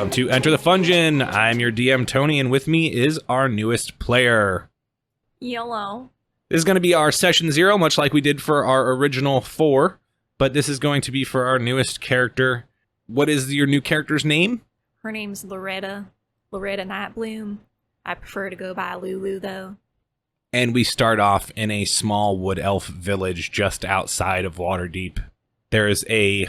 Welcome to Enter the Fungeon. I'm your DM, Tony, and with me is our newest player. Yellow. This is going to be our session 0, much like we did for our original 4, but this is going to be for our newest character. What is your new character's name? Her name's Loretta Nightbloom. I prefer to go by Lulu, though. And we start off in a small wood elf village just outside of Waterdeep. There is a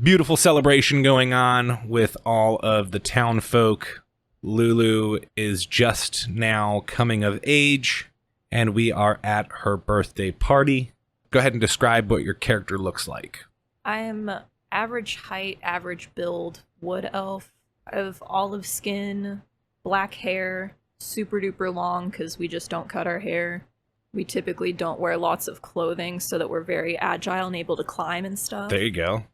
beautiful celebration going on with all of the town folk. Lulu is just now coming of age, and we are at her birthday party. Go ahead and describe what your character looks like. I am average height, average build, wood elf. I have olive skin, black hair, super duper long because we just don't cut our hair. We typically don't wear lots of clothing so that we're very agile and able to climb and stuff. There you go.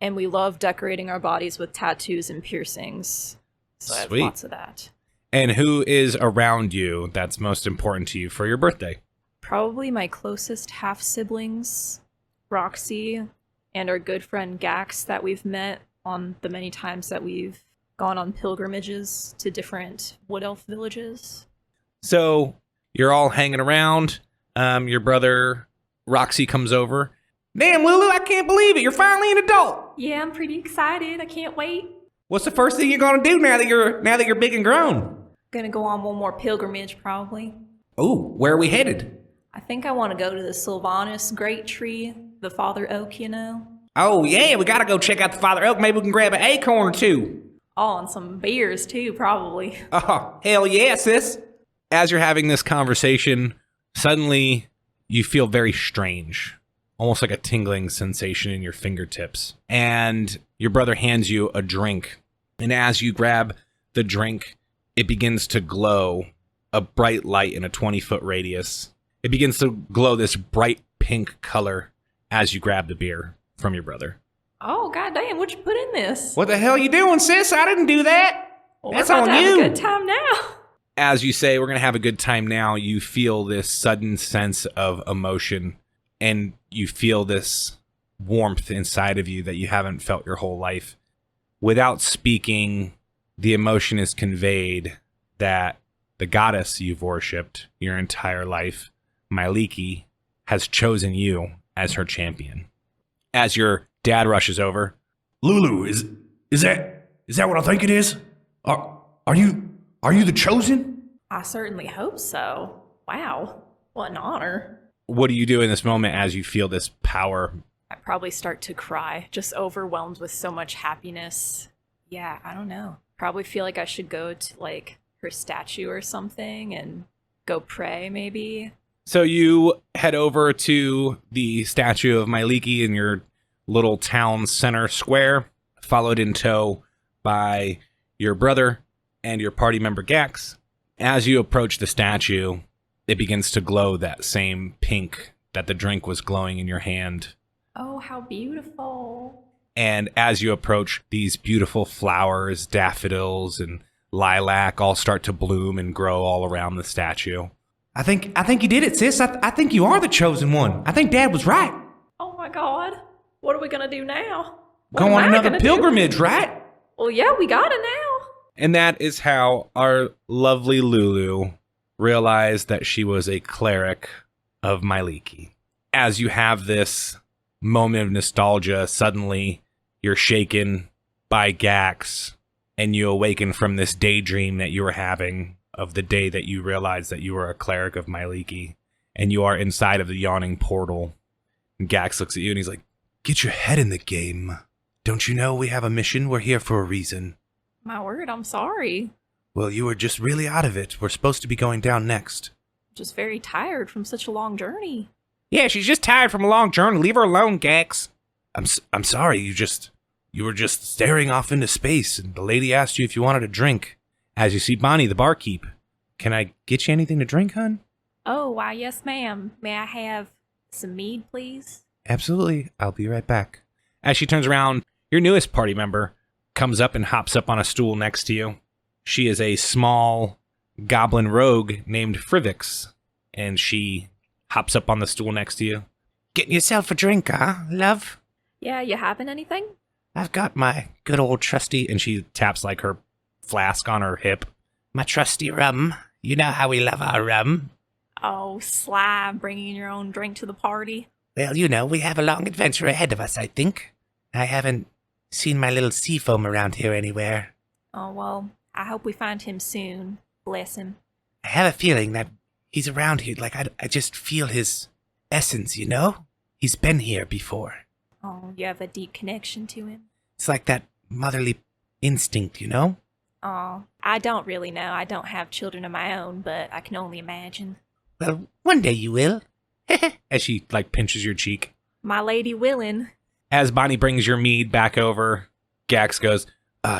And we love decorating our bodies with tattoos and piercings. So I have lots of that. And who is around you that's most important to you for your birthday? Probably my closest half-siblings, Roxy, and our good friend Gax that we've met on the many times that we've gone on pilgrimages to different wood elf villages. So you're all hanging around. Your brother Roxy comes over. Damn, Lulu, I can't believe it. You're finally an adult. Yeah, I'm pretty excited. I can't wait. What's the first thing you're gonna do now that you're big and grown? Gonna go on one more pilgrimage, probably. Oh, where are we headed? I think I want to go to the Sylvanus Great Tree, the Father Oak, you know? Oh, yeah, we gotta go check out the Father Oak. Maybe we can grab an acorn or two. Oh, and some beers, too, probably. Oh, hell yeah, sis. As you're having this conversation, suddenly you feel very strange. Almost like a tingling sensation in your fingertips. And your brother hands you a drink. And as you grab the drink, it begins to glow a bright light in a 20-foot radius. It begins to glow this bright pink color as you grab the beer from your brother. Oh, goddamn, what'd you put in this? What the hell you doing, sis? I didn't do that. Well, that's we're on about to you. have a good time now. As you say, we're going to have a good time now, you feel this sudden sense of emotion. And you feel this warmth inside of you that you haven't felt your whole life. Without speaking, the emotion is conveyed that the goddess you've worshipped your entire life, Myliki, has chosen you as her champion. As your dad rushes over, Lulu, is that what I think it is? Are you the chosen? I certainly hope so. Wow, what an honor. what do you do in this moment as you feel this power? I probably start to cry, just overwhelmed with so much happiness. Yeah, I don't know. Probably feel like I should go to, like, her statue or something and go pray, maybe. So you head over to the statue of Myliki in your little town center square, followed in tow by your brother and your party member Gax. As you approach the statue, it begins to glow that same pink that the drink was glowing in your hand. Oh, how beautiful. And as you approach, these beautiful flowers, daffodils and lilac all start to bloom and grow all around the statue. I think you did it, sis. I think you are the chosen one. I think Dad was right. Oh my God. What are we going to do now? Go on another pilgrimage, right? Well, yeah, we got it now. And that is how our lovely Lulu realized that she was a cleric of Myliki. As you have this moment of nostalgia, suddenly you're shaken by Gax, and you awaken from this daydream that you were having of the day that you realized that you were a cleric of Myliki, and you are inside of the yawning portal. And Gax looks at you and he's like, "Get your head in the game. Don't you know we have a mission? We're here for a reason." My word, I'm sorry. Well, you were just really out of it. We're supposed to be going down next. Just very tired from such a long journey. Yeah, she's just tired from a long journey. Leave her alone, Gax. I'm sorry. You were just staring off into space, and the lady asked you if you wanted a drink. As you see Bonnie, the barkeep. Can I get you anything to drink, hon? Oh, why, yes, ma'am. May I have some mead, please? Absolutely. I'll be right back. As she turns around, your newest party member comes up and hops up on a stool next to you. She is a small goblin rogue named Frivix, and she hops up on the stool next to you. Getting yourself a drink, huh, love? Yeah, you having anything? I've got my good old trusty, and she taps like her flask on her hip. My trusty rum. You know how we love our rum. Oh, sly, bringing your own drink to the party. Well, you know, we have a long adventure ahead of us, I think. I haven't seen my little sea foam around here anywhere. Oh, well, I hope we find him soon. Bless him. I have a feeling that he's around here. Like, I just feel his essence, you know? He's been here before. Oh, you have a deep connection to him? It's like that motherly instinct, you know? Oh, I don't really know. I don't have children of my own, but I can only imagine. Well, one day you will. As she, like, pinches your cheek. My lady willin'. As Bonnie brings your mead back over, Gax goes,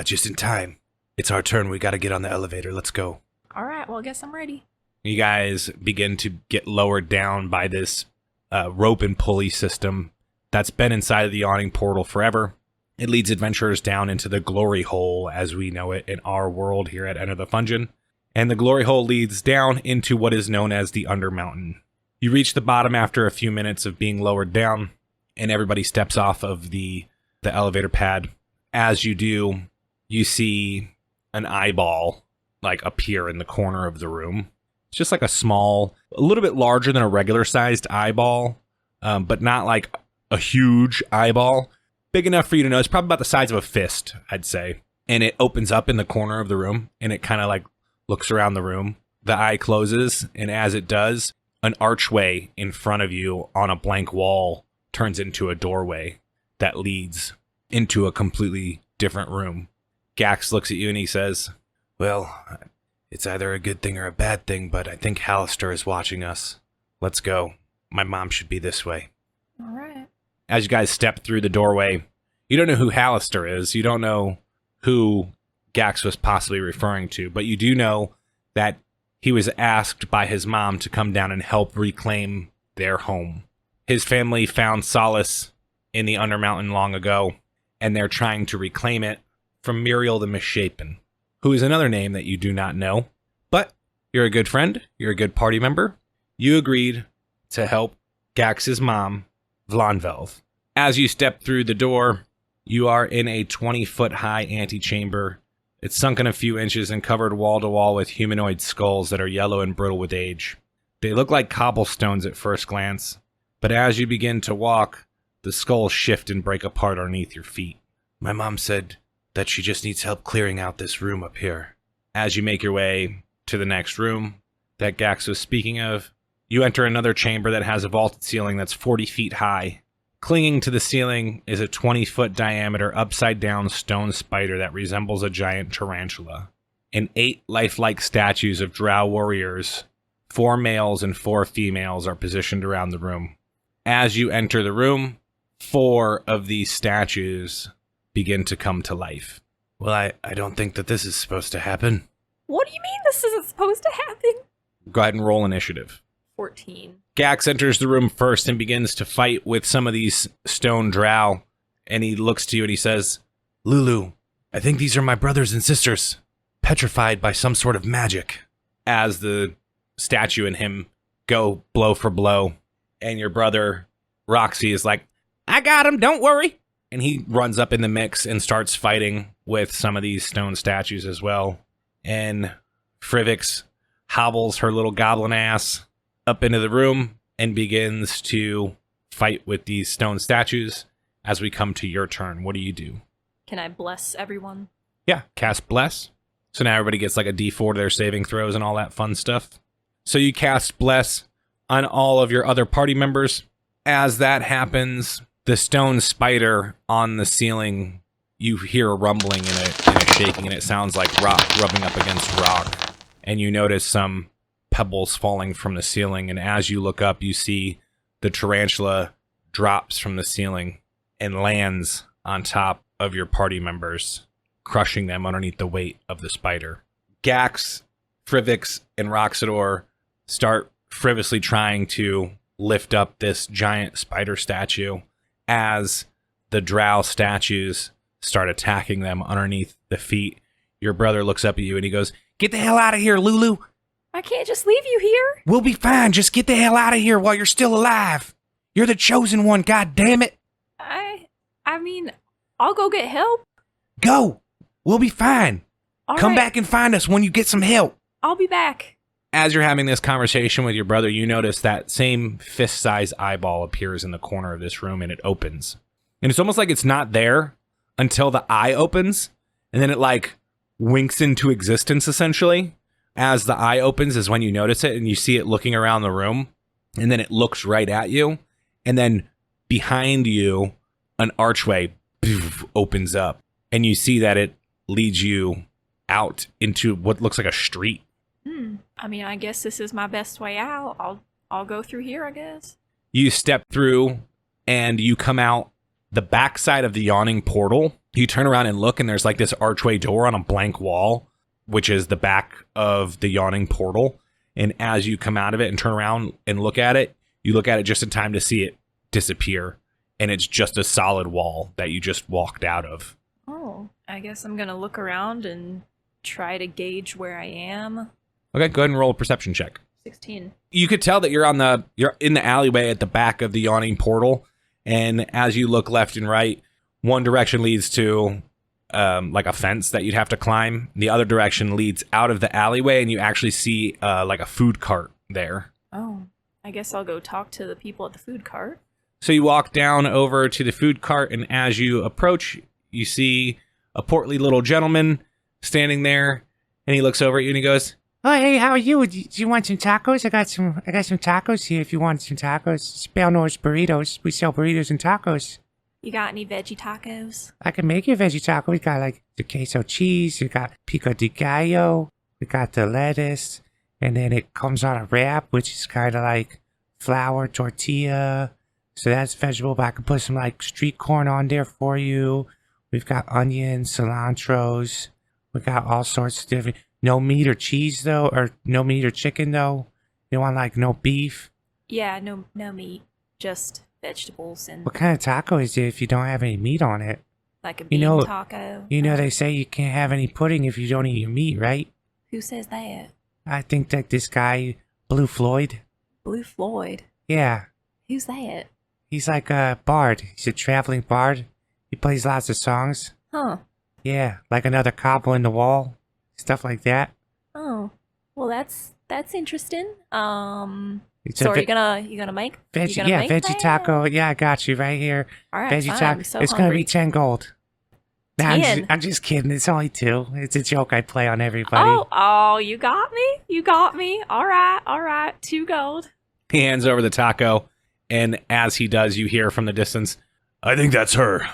just in time. It's our turn. We gotta get on the elevator. Let's go. All right, well, I guess I'm ready. You guys begin to get lowered down by this rope and pulley system that's been inside of the yawning portal forever. It leads adventurers down into the glory hole as we know it in our world here at Enter the Fungeon. And the glory hole leads down into what is known as the Undermountain. You reach the bottom after a few minutes of being lowered down, and everybody steps off of the elevator pad. As you do, you see an eyeball like appear in the corner of the room. It's just like a small, a little bit larger than a regular sized eyeball, but not like a huge eyeball. Big enough for you to know. It's probably about the size of a fist, I'd say. And it opens up in the corner of the room, and it kind of like looks around the room. The eye closes, and as it does, an archway in front of you on a blank wall turns into a doorway that leads into a completely different room. Gax looks at you and he says, well, it's either a good thing or a bad thing, but I think Hallister is watching us. Let's go. My mom should be this way. All right. As you guys step through the doorway, you don't know who Hallister is. You don't know who Gax was possibly referring to, but you do know that he was asked by his mom to come down and help reclaim their home. His family found solace in the Undermountain long ago, and they're trying to reclaim it from Muriel the Misshapen, who is another name that you do not know. But you're a good friend. You're a good party member. You agreed to help Gax's mom, Vlanvelv. As you step through the door, you are in a 20-foot high antechamber. It's sunken a few inches and covered wall to wall with humanoid skulls that are yellow and brittle with age. They look like cobblestones at first glance, but as you begin to walk, the skulls shift and break apart underneath your feet. My mom said that she just needs help clearing out this room up here. As you make your way to the next room that Gax was speaking of, you enter another chamber that has a vaulted ceiling that's 40 feet high. Clinging to the ceiling is a 20-foot diameter upside-down stone spider that resembles a giant tarantula. And 8 lifelike statues of drow warriors, 4 males and 4 females, are positioned around the room. As you enter the room, 4 of these statues begin to come to life. Well, I don't think that this is supposed to happen. What do you mean this isn't supposed to happen? Go ahead and roll initiative. 14. Gax enters the room first and begins to fight with some of these stone drow. And he looks to you and he says, Lulu, I think these are my brothers and sisters, petrified by some sort of magic. As the statue and him go blow for blow, and your brother, Roxy, is like, I got him, don't worry. And he runs up in the mix and starts fighting with some of these stone statues as well. And Frivix hobbles her little goblin ass up into the room and begins to fight with these stone statues. As we come to your turn, what do you do? Can I bless everyone? Yeah, cast Bless. So now everybody gets like a D4 to their saving throws and all that fun stuff. So you cast Bless on all of your other party members. As that happens, the stone spider on the ceiling, you hear a rumbling and a shaking, and it sounds like rock rubbing up against rock. And you notice some pebbles falling from the ceiling, and as you look up, you see the tarantula drops from the ceiling and lands on top of your party members, crushing them underneath the weight of the spider. Gax, Frivix, and Roxador start frivolously trying to lift up this giant spider statue as the drow statues start attacking them underneath the feet. Your brother looks up at you and he goes, Get the hell out of here, Lulu! I can't just leave you here. We'll be fine. Just get the hell out of here while you're still alive. You're the chosen one, god damn it. I mean, I'll go get help. Go. We'll be fine. All Come right, back and find us when you get some help. I'll be back. As you're having this conversation with your brother, you notice that same fist-sized eyeball appears in the corner of this room, and it opens. And it's almost like it's not there until the eye opens, and then it like winks into existence, essentially. As the eye opens is when you notice it, and you see it looking around the room, and then it looks right at you, and then behind you, an archway opens up, and you see that it leads you out into what looks like a street. I mean, I guess this is my best way out. I'll go through here, I guess. You step through and you come out the backside of the yawning portal. You turn around and look, and there's like this archway door on a blank wall, which is the back of the yawning portal. And as you come out of it and turn around and look at it, you look at it just in time to see it disappear. And it's just a solid wall that you just walked out of. Oh, I guess I'm going to look around and try to gauge where I am. Okay, go ahead and roll a perception check. 16. You could tell that you're in the alleyway at the back of the yawning portal, and as you look left and right, one direction leads to like a fence that you'd have to climb. The other direction leads out of the alleyway, and you actually see like a food cart there. Oh, I guess I'll go talk to the people at the food cart. So you walk down over to the food cart, and as you approach, you see a portly little gentleman standing there, and he looks over at you and he goes, "Oh, hey, how are you? Do you want some tacos? I got some tacos here if you want some tacos. Spellnose burritos. We sell burritos and tacos. You got any veggie tacos? I can make you a veggie taco. We got like the queso cheese. We got pico de gallo. We got the lettuce. And then it comes on a wrap, which is kind of like flour tortilla. So that's vegetable, but I can put some like street corn on there for you. We've got onions, cilantros. We got all sorts of different... No meat or cheese, though? Or no meat or chicken, though? You want, like, no beef? Yeah, no meat. Just vegetables and... What kind of taco is it if you don't have any meat on it? Like a bean taco? You know, they say you can't have any pudding if you don't eat your meat, right? Who says that? I think that this guy, Blue Floyd. Blue Floyd? Yeah. Who's that? He's like a bard. He's a traveling bard. He plays lots of songs. Huh. Yeah, like another cobble in the wall. Stuff like that. Oh. Well, that's interesting. It's So are you gonna make? Veggie taco. Yeah, I got you right here. All right, Veggie fine. taco. I'm so It's gonna hungry. be 10 gold. Nah, 10? I'm just kidding. It's only 2. It's a joke I play on everybody. Oh, you got me. You got me. All right. 2 gold. he hands over the taco, and as he does, you hear from the distance, I think that's her.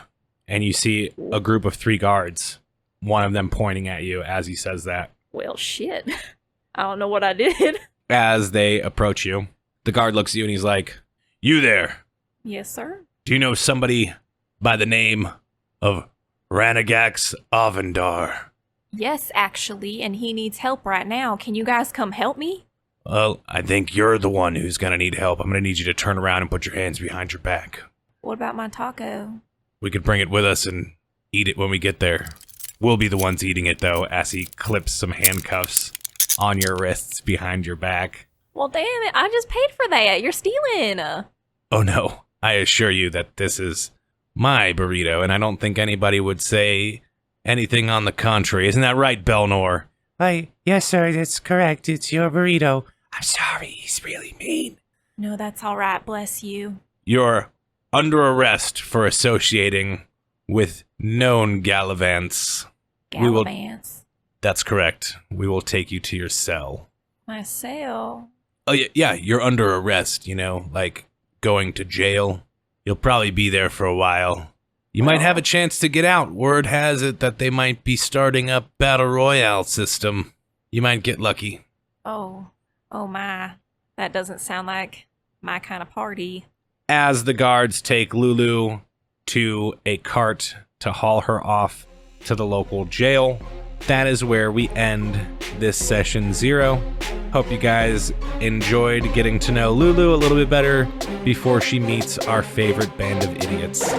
and you see a group of 3 guards, one of them pointing at you as he says that. Well, shit. I don't know what I did. As they approach you, the guard looks at you and he's like, You there. Yes, sir. Do you know somebody by the name of Ranagax Avendar? Yes, actually, and he needs help right now. Can you guys come help me? Well, I think you're the one who's gonna need help. I'm gonna need you to turn around and put your hands behind your back. What about my taco? We could bring it with us and eat it when we get there. we'll be the ones eating it though, as he clips some handcuffs on your wrists behind your back. Well, damn it. I just paid for that. You're stealing. Oh no, I assure you that this is my burrito, and I don't think anybody would say anything on the contrary. Isn't that right, Belnor? Yes, sir, that's correct. It's your burrito. I'm sorry, he's really mean. No, that's all right. Bless you. You're under arrest for associating with known Gallivants. Gallivants. That's correct. We will take you to your cell. My cell. Oh, yeah, you're under arrest, you know, like going to jail. You'll probably be there for a while. You might have a chance to get out. Word has it that they might be starting up Battle Royale system. You might get lucky. Oh my. That doesn't sound like my kind of party. As the guards take Lulu to a cart to haul her off to the local jail, that is where we end this session 0. Hope you guys enjoyed getting to know Lulu a little bit better before she meets our favorite band of idiots.